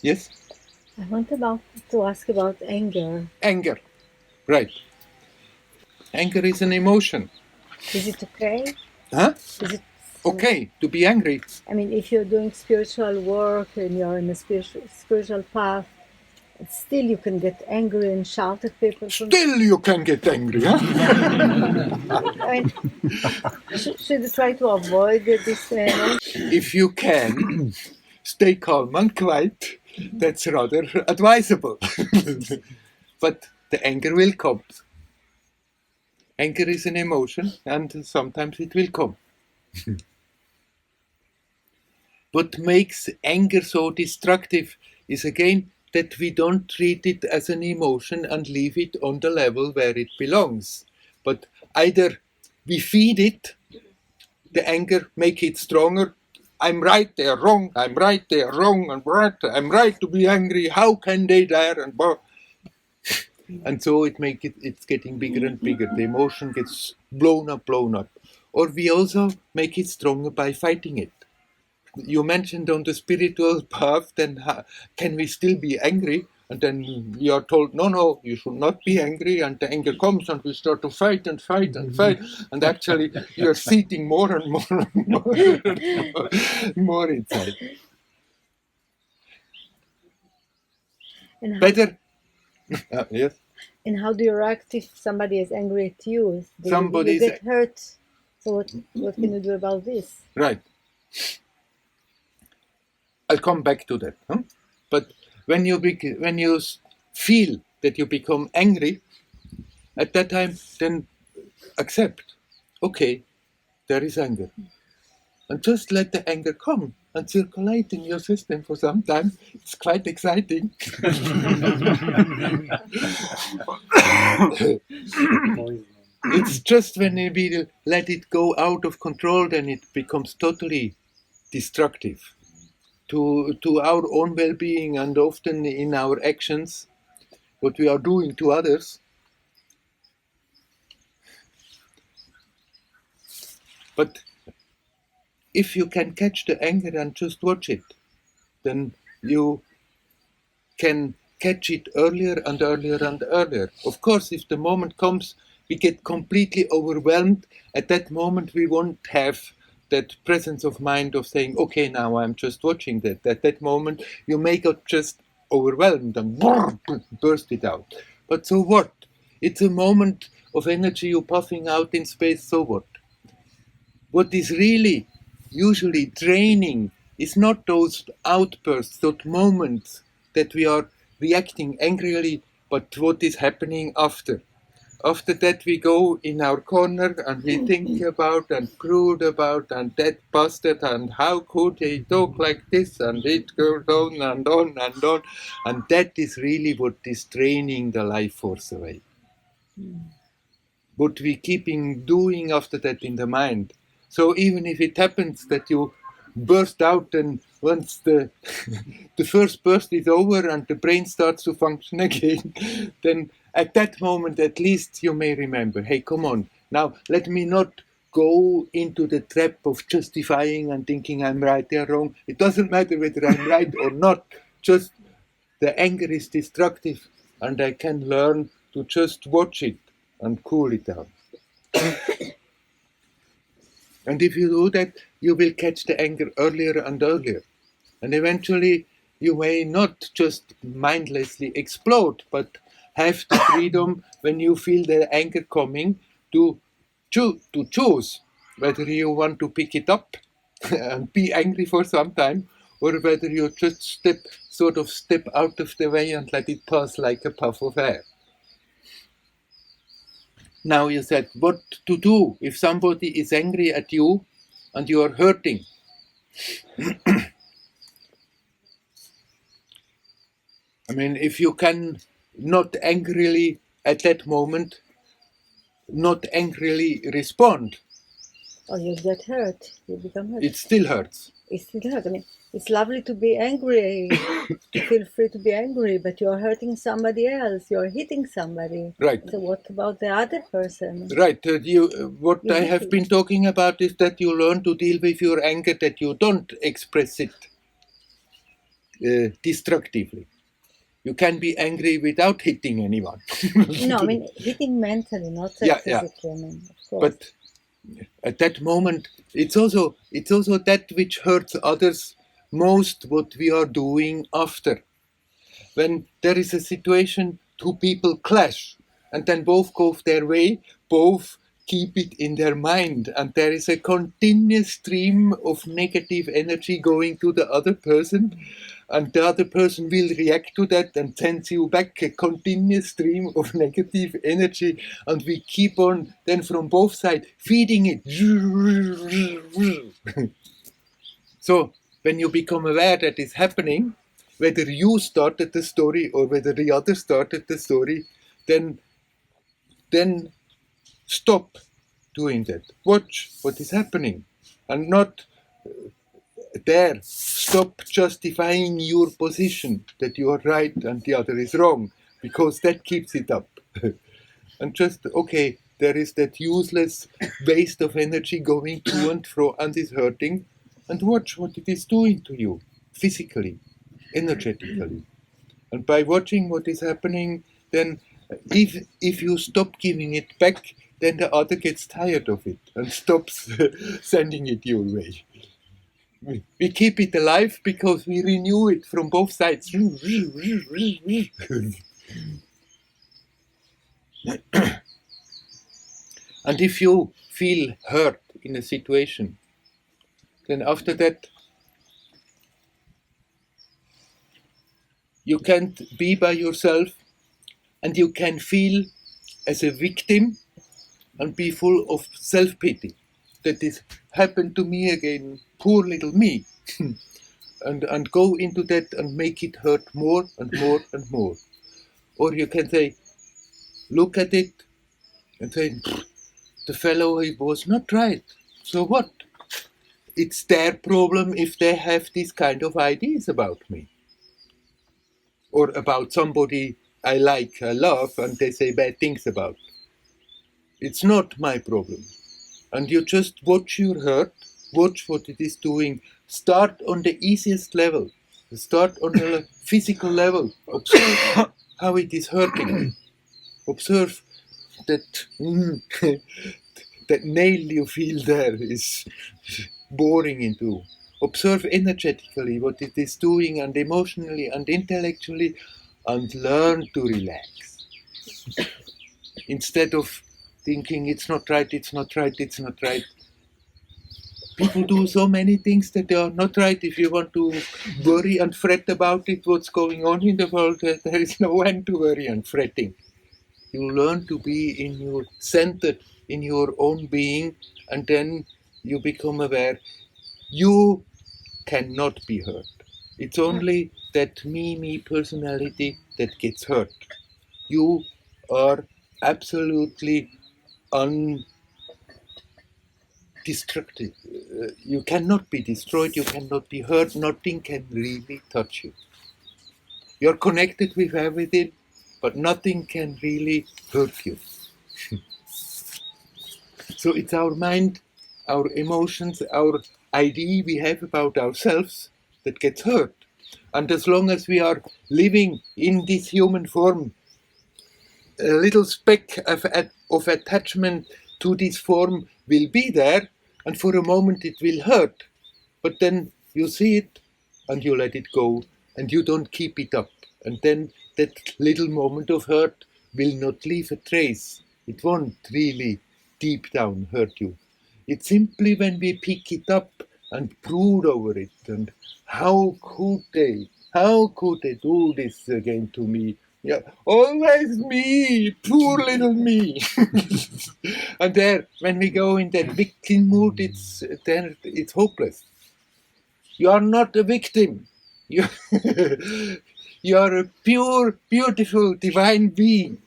Yes? I want to ask about anger. Anger. Right. Anger is an emotion. Is it okay? Huh? Is it Okay to be angry. I mean, if you're doing spiritual work and you're in a spiritual path, still you can get angry and shout at people. Still you can get angry, huh? I mean, should you try to avoid this emotion? If you can stay calm and quiet, that's rather advisable. But the anger will come. Anger is an emotion, and sometimes it will come. What makes anger so destructive is again that we don't treat it as an emotion and leave it on the level where it belongs. But either we feed it, the anger, make it stronger. I'm right, they're wrong. I'm right, they're wrong. I'm right to be angry. How can they dare? And so it's getting bigger and bigger. The emotion gets blown up. Or we also make it stronger by fighting it. You mentioned on the spiritual path, then can we still be angry? And then we are told, no, you should not be angry. And the anger comes and we start to fight. And actually you're seething more and more inside. And Better. Yes. And how do you react if somebody is angry at you? Somebody's you get hurt. So what can you do about this? Right. I'll come back to that. Huh? But when you feel that you become angry, at that time, then accept. Okay, there is anger. And just let the anger come and circulate in your system for some time. It's quite exciting. It's just when we let it go out of control, then it becomes totally destructive to our own well-being, and often in our actions, what we are doing to others. But if you can catch the anger and just watch it, then you can catch it earlier and earlier and earlier. Of course, if the moment comes, we get completely overwhelmed. At that moment, we won't have that presence of mind of saying, okay, now I'm just watching that. At that moment, you may get just overwhelmed and burst it out. But so what? It's a moment of energy you're puffing out in space, so what? What is really usually draining is not those outbursts, those moments that we are reacting angrily, but what is happening after. After that, we go in our corner and we think about and brood about, and that bastard, and how could he talk like this, and it goes on and on and on. And that is really what is draining the life force away. What we keeping doing after that in the mind. So even if it happens that you burst out, and once the the first burst is over and the brain starts to function again, then at that moment at least you may remember, hey, come on, now let me not go into the trap of justifying and thinking I'm right, they're wrong. It doesn't matter whether I'm right or not, just the anger is destructive, and I can learn to just watch it and cool it down. And if you do that, you will catch the anger earlier and earlier. And eventually, you may not just mindlessly explode, but have the freedom when you feel the anger coming to choose whether you want to pick it up and be angry for some time, or whether you just step out of the way and let it pass like a puff of air. Now you said what to do if somebody is angry at you and you are hurting. I mean, if you can not angrily at that moment, not angrily respond, Or you get hurt, you become hurt. it still hurts. It still hurts. I mean, it's lovely to be angry, to feel free to be angry, but you're hurting somebody else, you're hitting somebody. Right. So what about the other person? Right. What I have been talking about is that you learn to deal with your anger, that you don't express it. destructively. You can be angry without hitting anyone. No, I mean hitting mentally, not Yeah, yeah. physically. I mean, of course. But at that moment, it's also that which hurts others most. What we are doing after, when there is a situation, two people clash, and then both go their way, both keep it in their mind, and there is a continuous stream of negative energy going to the other person, and the other person will react to that and sends you back a continuous stream of negative energy, and we keep on then from both sides feeding it. So when you become aware that is happening, whether you started the story or whether the other started the story, then stop doing that. Watch what is happening, and not there. Stop justifying your position that you are right and the other is wrong, because that keeps it up. And just, okay, there is that useless waste of energy going to and fro and is hurting, and watch what it is doing to you physically, energetically. And by watching what is happening, then if you stop giving it back, then the other gets tired of it and stops sending it your way. We keep it alive because we renew it from both sides. And if you feel hurt in a situation, then after that, you can't be by yourself, and you can feel as a victim and be full of self-pity. That this happened to me again, poor little me. and go into that and make it hurt more and more and more. Or you can say, look at it and say, the fellow, he was not right. So what? It's their problem if they have these kind of ideas about me. Or about somebody I like, I love, and they say bad things about. It's not my problem. And you just watch your hurt, watch what it is doing. Start on the easiest level. Start on the physical level. Observe how it is hurting. Observe that that nail you feel there is boring into. Observe energetically what it is doing, and emotionally and intellectually, and learn to relax. Instead of thinking it's not right, it's not right, it's not right. People do so many things that they are not right. If you want to worry and fret about it, what's going on in the world, there is no end to worry and fretting. You learn to be in your centered in your own being, and then you become aware you cannot be hurt. It's only that me personality that gets hurt. You are absolutely undestructive. You cannot be destroyed, you cannot be hurt, nothing can really touch you. You're connected with everything, but nothing can really hurt you. So it's our mind, our emotions, our idea we have about ourselves that gets hurt. And as long as we are living in this human form, a little speck of attachment to this form will be there, and for a moment it will hurt. But then you see it and you let it go, and you don't keep it up. And then that little moment of hurt will not leave a trace. It won't really deep down hurt you. It's simply when we pick it up and brood over it, and how could they? How could they do this again to me? Yeah, always me, poor little me. And there, when we go in that victim mood, it's hopeless. You are not a victim. You, you are a pure, beautiful, divine being.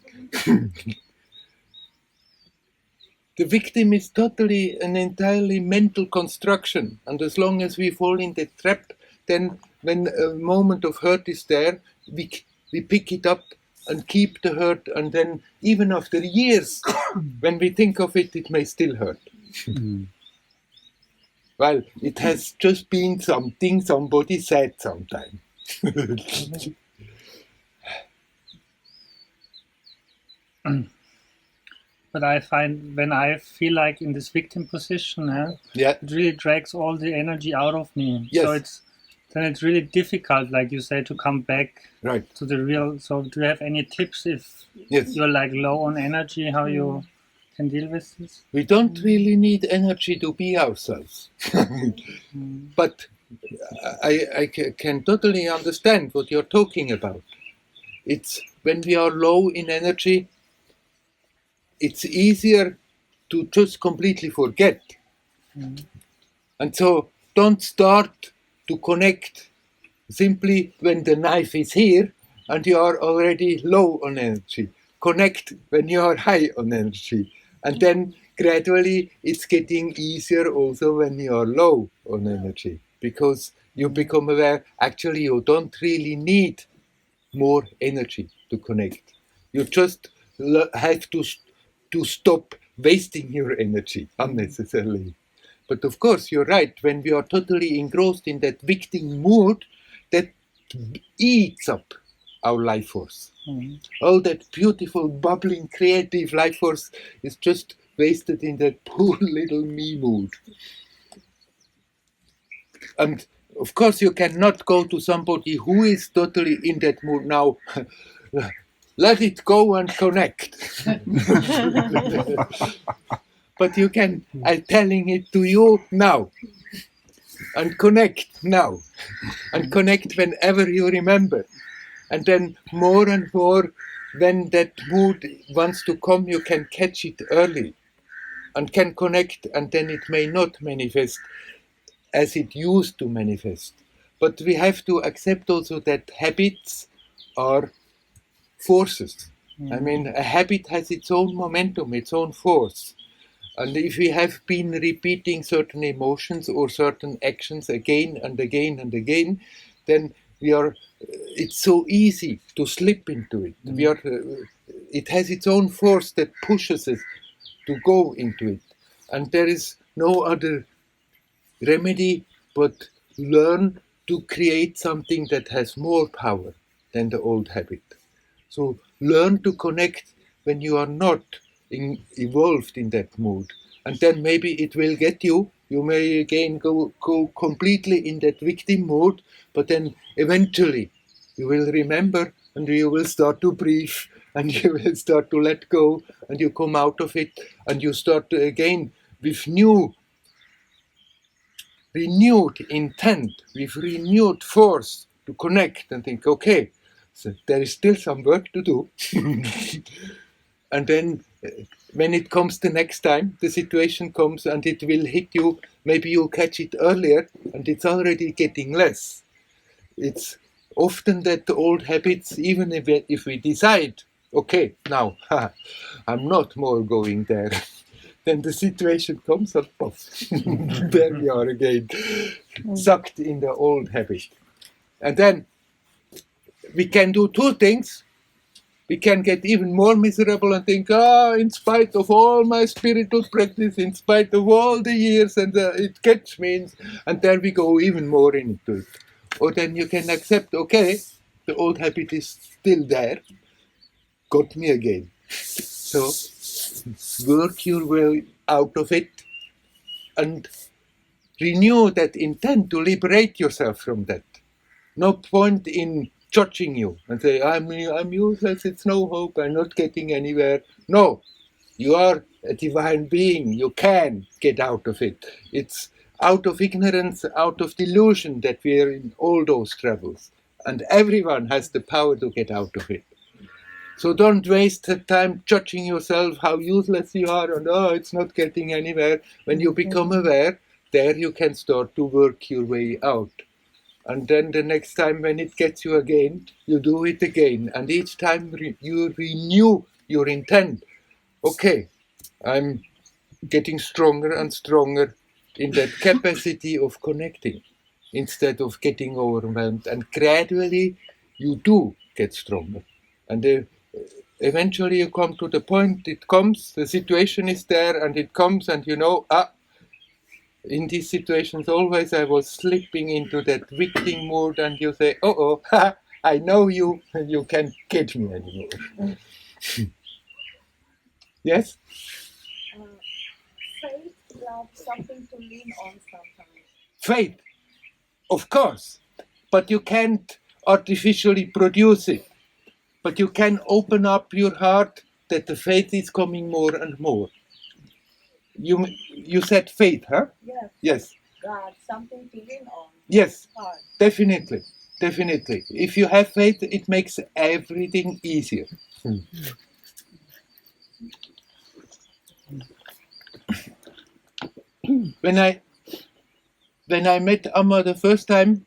The victim is totally and entirely mental construction. And as long as we fall in that trap, then when a moment of hurt is there, we pick it up and keep the hurt. And then even after years, when we think of it, it may still hurt. Well, it has just been something somebody said sometime. But I find when I feel like in this victim position, Yeah. it really drags all the energy out of me. Yes. So it's really difficult, like you say, to come back Right. to the real. So do you have any tips if Yes. you're like low on energy, how you can deal with this? We don't really need energy to be ourselves. But I can totally understand what you're talking about. It's when we are low in energy, it's easier to just completely forget. And so don't start to connect simply when the knife is here and you are already low on energy. Connect when you are high on energy. And then gradually it's getting easier also when you are low on energy, because you become aware actually you don't really need more energy to connect. You just have to stop wasting your energy unnecessarily. But of course, you're right. When we are totally engrossed in that victim mood, that eats up our life force. All that beautiful, bubbling, creative life force is just wasted in that poor little me mood. And of course, you cannot go to somebody who is totally in that mood now. Let it go and connect. But you can, I'm telling it to you now. And connect now. And connect whenever you remember. And then more and more, when that mood wants to come, you can catch it early and can connect, and then it may not manifest as it used to manifest. But we have to accept also that habits are forces. I mean, a habit has its own momentum, its own force. And if we have been repeating certain emotions or certain actions again and again and again, then it's so easy to slip into it. It has its own force that pushes us to go into it. And there is no other remedy but learn to create something that has more power than the old habit. So learn to connect when you are not evolved in that mood. And then maybe it will get you. You may again go completely in that victim mode, but then eventually you will remember and you will start to breathe and you will start to let go and you come out of it and you start again with renewed intent, with renewed force to connect and think, okay, so there is still some work to do. And then when it comes the next time, the situation comes and it will hit you, maybe you'll catch it earlier and it's already getting less. It's often that the old habits, even if we decide, okay, now I'm not more going there, then the situation comes and poof, there we are again, sucked in the old habit. And then we can do two things. We can get even more miserable and think, in spite of all my spiritual practice, in spite of all the years, and it gets me, and there we go even more into it. Or then you can accept, okay, the old habit is still there, got me again. So work your way out of it and renew that intent to liberate yourself from that. No point in judging you and say, I'm useless, it's no hope, I'm not getting anywhere. No, you are a divine being, you can get out of it. It's out of ignorance, out of delusion that we are in all those troubles. And everyone has the power to get out of it. So don't waste the time judging yourself how useless you are and it's not getting anywhere. When you become aware, there you can start to work your way out. And then the next time when it gets you again, you do it again. And each time you renew your intent. Okay, I'm getting stronger and stronger in that capacity of connecting instead of getting overwhelmed. And gradually you do get stronger. And eventually you come to the point, it comes, the situation is there and it comes and you know, in these situations, always I was slipping into that victim mood, and you say, "Oh, I know you, and you can't catch me anymore." Yes? Faith loves something to lean on sometimes. Faith, of course, but you can't artificially produce it. But you can open up your heart that the faith is coming more and more. You said faith, huh? Yes. Yes. God, something to lean on. Yes. Hard. Definitely. Definitely. If you have faith, it makes everything easier. When I met Amma the first time,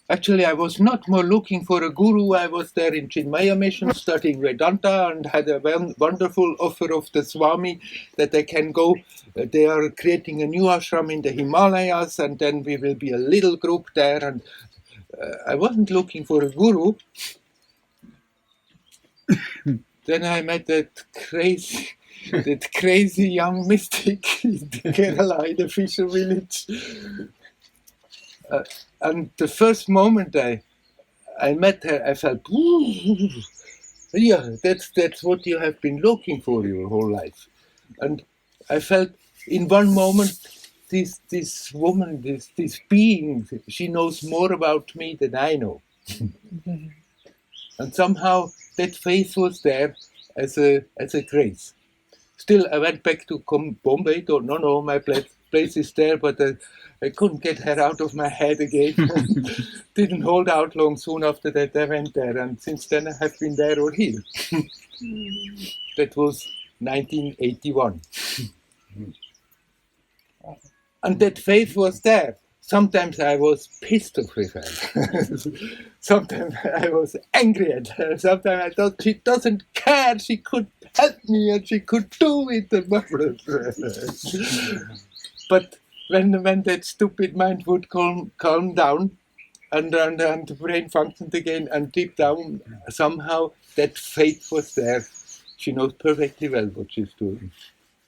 actually I was not more looking for a guru. I was there in Chinmaya mission studying Vedanta and had a wonderful offer of the Swami that I can go. They are creating a new ashram in the Himalayas, and then we will be a little group there. And I wasn't looking for a guru. Then I met that crazy young mystic in Kerala, in the fisher village. And the first moment I met her, I felt, ooh, yeah, that's what you have been looking for your whole life. And I felt in one moment, this woman, this being, she knows more about me than I know. And somehow that faith was there as a grace. Still, I went back to Bombay. Thought, no, my place is there, but I couldn't get her out of my head again. Didn't hold out long. Soon after that, I went there, and since then I have been there or here. That was 1981. And that faith was there. Sometimes I was pissed off with her. Sometimes I was angry at her. Sometimes I thought she doesn't care. She could help me and she could do it. But when that stupid mind would calm down and the brain functioned again, and deep down somehow that faith was there. She knows perfectly well what she's doing.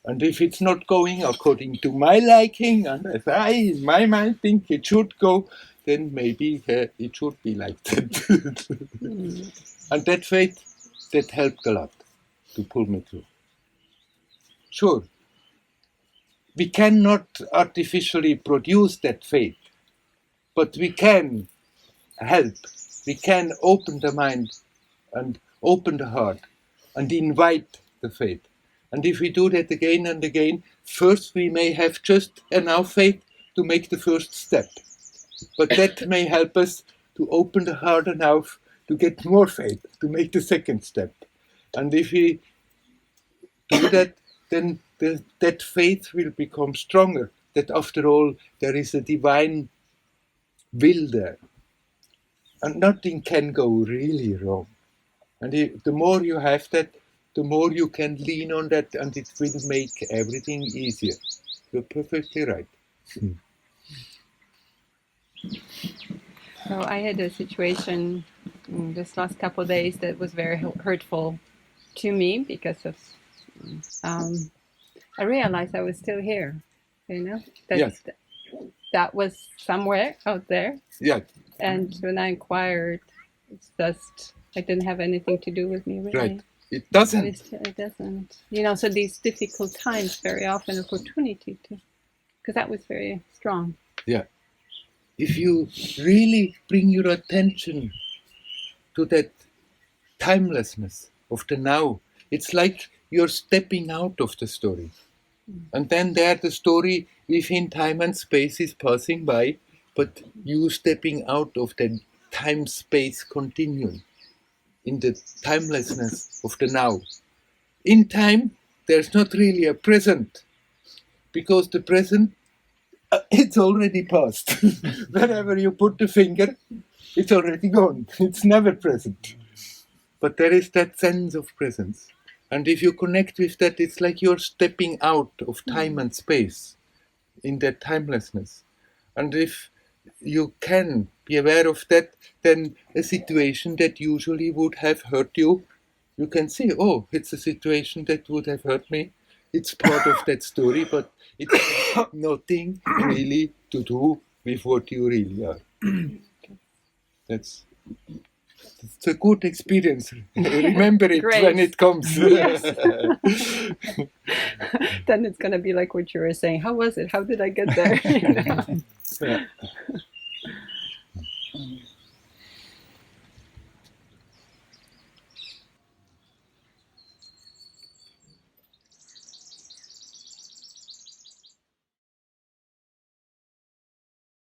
And if it's not going according to my liking, and as I, in my mind, think it should go, then maybe it should be like that. And that faith, that helped a lot to pull me through. Sure, we cannot artificially produce that faith, but we can help. We can open the mind and open the heart and invite the faith. And if we do that again and again, first we may have just enough faith to make the first step. But that may help us to open the heart enough to get more faith, to make the second step. And if we do that, then that faith will become stronger. That after all, there is a divine will there. And nothing can go really wrong. And the more you have that, the more you can lean on that, and it will make everything easier. You're perfectly right. So I had a situation this last couple of days that was very hurtful to me because of I realized I was still here, that Yes. that was somewhere out there. Yeah. And when I inquired, it's just it didn't have anything to do with me, really. Right. It doesn't. It doesn't. So these difficult times very often opportunity to, because that was very strong. Yeah. If you really bring your attention to that timelessness of the now, it's like you're stepping out of the story. And then there the story within time and space is passing by, but you stepping out of the time-space continuum in the timelessness of the now. In time, there's not really a present, because the present, it's already past. Wherever you put the finger, it's already gone. It's never present. But there is that sense of presence. And if you connect with that, it's like you're stepping out of time and space in that timelessness. And if you can be aware of that, then a situation that usually would have hurt you, you can see, oh, it's a situation that would have hurt me. it's part of that story, but it's nothing really to do with what you really are. That's it's a good experience. Remember it Great. when it comes. Yes. Then it's going to be like what you were saying. How was it? How did I get there? Yeah.